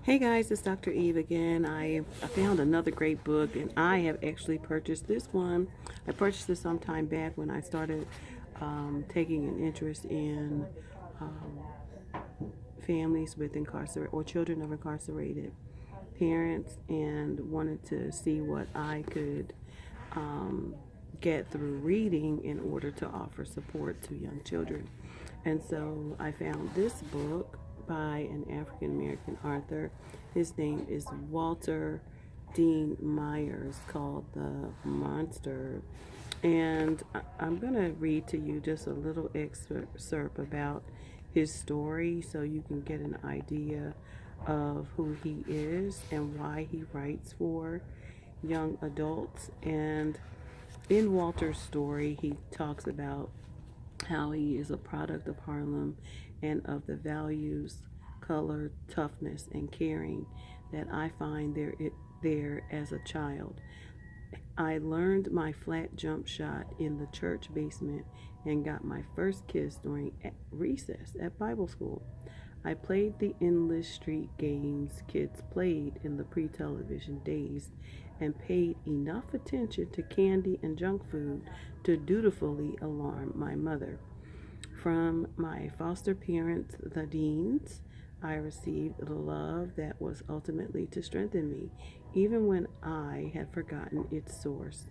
Hey guys, it's Dr. Eve again. I found another great book and I have actually purchased this one. I purchased this some time back when I started taking an interest in um, families with incarcerated or children of incarcerated parents and wanted to see what I could um, get through reading in order to offer support to young children. And so I found this book by an African American author. His name is Walter Dean Myers, called The Monster. And I'm going to read to you just a little excerpt about his story so you can get an idea of who he is and why he writes for young adults. And in Walter's story, he talks about how he is a product of Harlem and of the values, color, toughness, and caring that I find there as a child. I learned my flat jump shot in the church basement and got my first kiss during recess at Bible school. I played the endless street games kids played in the pre television days and paid enough attention to candy and junk food to dutifully alarm my mother. From my foster parents, the Deans, I received the love that was ultimately to strengthen me, even when I had forgotten its source.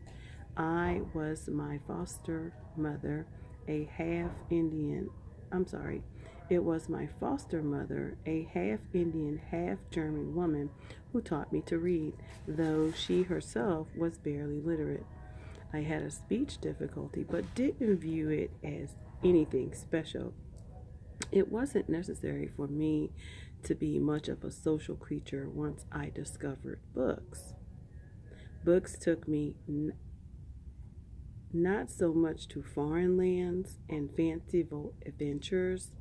I was my foster mother, a half Indian. I'm sorry. It was my foster mother, a half Indian, half German woman, who taught me to read, though she herself was barely literate. I had a speech difficulty, but didn't view it as anything special. It wasn't necessary for me to be much of a social creature once I discovered books. Books took me not so much to foreign lands and fanciful adventures,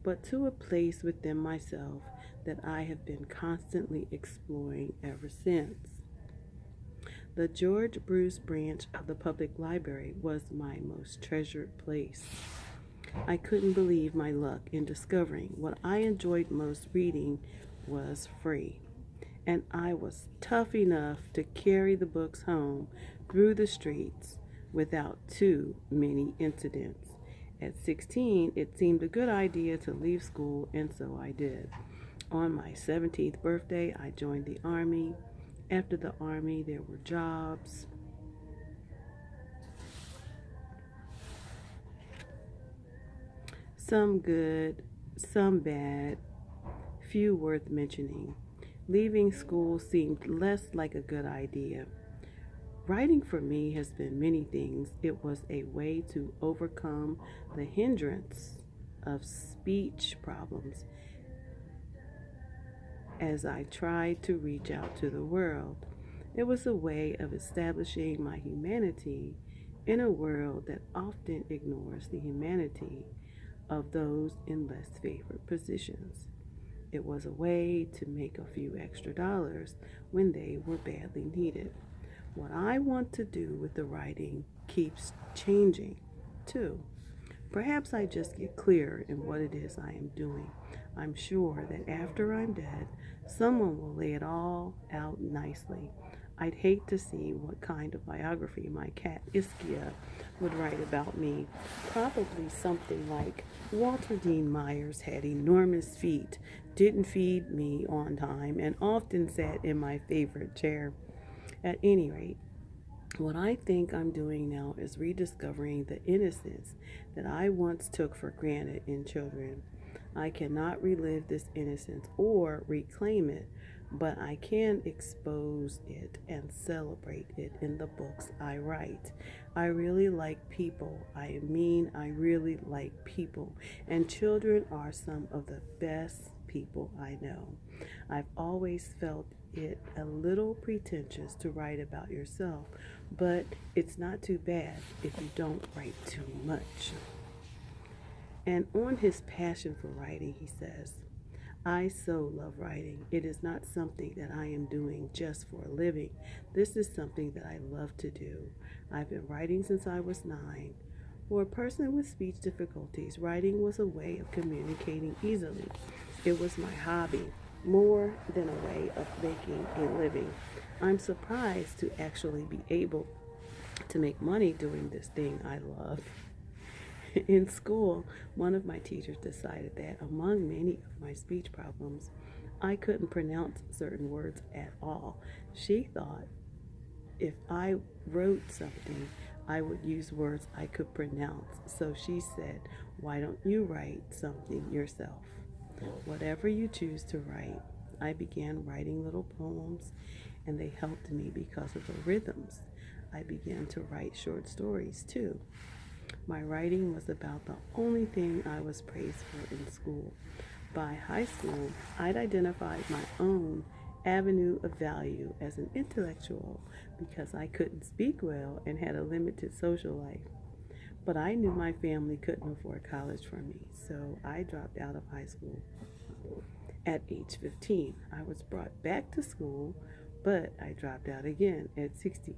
but to a place within myself that I have been constantly exploring ever since. The George Bruce branch of the public library was my most treasured place. I couldn't believe my luck in discovering what I enjoyed most reading was free. And I was tough enough to carry the books home through the streets without too many incidents. At 16, it seemed a good idea to leave school, and so I did. On my 17th birthday, I joined the Army. After the Army, there were jobs, some good, some bad, few worth mentioning. Leaving school seemed less like a good idea. Writing for me has been many things. It was a way to overcome the hindrance of speech problems as I tried to reach out to the world. It was a way of establishing my humanity in a world that often ignores the humanity of those in less favored positions. It was a way to make a few extra dollars when they were badly needed. What I want to do with the writing keeps changing, too. Perhaps I just get clear in what it is I am doing. I'm sure that after I'm dead, someone will lay it all out nicely. I'd hate to see what kind of biography my cat Iskia would write about me. Probably something like Walter Dean Myers had enormous feet, didn't feed me on time, and often sat in my favorite chair. At any rate, what I think I'm doing now is rediscovering the innocence that I once took for granted in children. I cannot relive this innocence or reclaim it, but I can expose it and celebrate it in the books I write. I really like people. I really like people. And children are some of the best people I know. I've always felt it a little pretentious to write about yourself, but it's not too bad if you don't write too much. And on his passion for writing, he says, I so love writing. It is not something that I am doing just for a living. This is something that I love to do. I've been writing since I was 9. For a person with speech difficulties, writing was a way of communicating easily. It was my hobby. more than a way of making a living. I'm surprised to actually be able to make money doing this thing I love. In school, one of my teachers decided that among many of my speech problems, I couldn't pronounce certain words at all. She thought if I wrote something, I would use words I could pronounce. So she said, "Why don't you write something yourself? Whatever you choose to write." I began writing little poems, and they helped me because of the rhythms. I began to write short stories too. My writing was about the only thing I was praised for in school. By high school, I'd identified my own avenue of value as an intellectual because I couldn't speak well and had a limited social life. But I knew my family couldn't afford college for me, so I dropped out of high school at age 15. I was brought back to school, but I dropped out again at 16.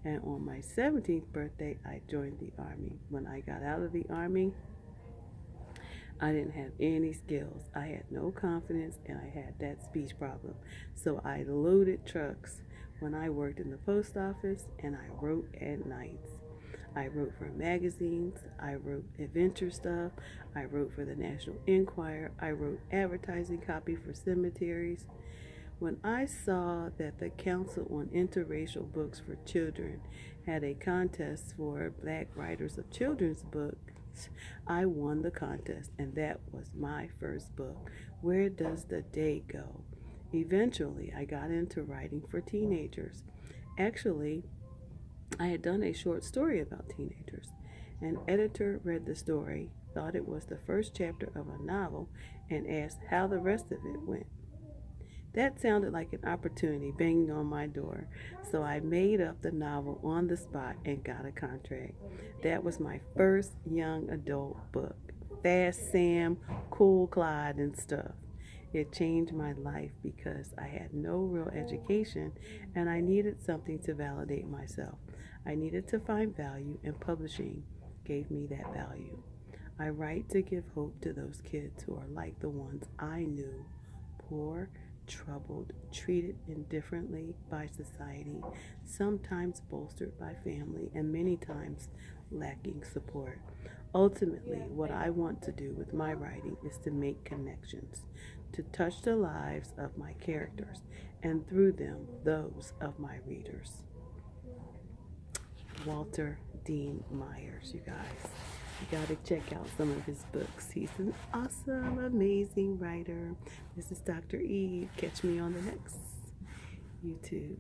And on my 17th birthday, I joined the Army. When I got out of the Army, I didn't have any skills. I had no confidence, and I had that speech problem. So I loaded trucks when I worked in the post office, and I wrote at nights. I wrote for magazines. I wrote adventure stuff. I wrote for the National Enquirer. I wrote advertising copy for cemeteries. When I saw that the Council on Interracial Books for Children had a contest for black writers of children's books, I won the contest, and that was my first book, Where Does the Day Go? Eventually, I got into writing for teenagers. Actually, I had done a short story about teenagers. An editor read the story, thought it was the first chapter of a novel, and asked how the rest of it went. That sounded like an opportunity banging on my door, so I made up the novel on the spot and got a contract. That was my first young adult book, Fast Sam, Cool Clyde, and stuff. It changed my life because I had no real education and I needed something to validate myself. I needed to find value, and publishing gave me that value. I write to give hope to those kids who are like the ones I knew, poor, troubled, treated indifferently by society, sometimes bolstered by family, and many times lacking support. Ultimately, what I want to do with my writing is to make connections, to touch the lives of my characters, and through them, those of my readers. Walter Dean Myers, you guys. You got to check out some of his books. He's an awesome, amazing writer. This is Dr. Eve. Catch me on the next YouTube.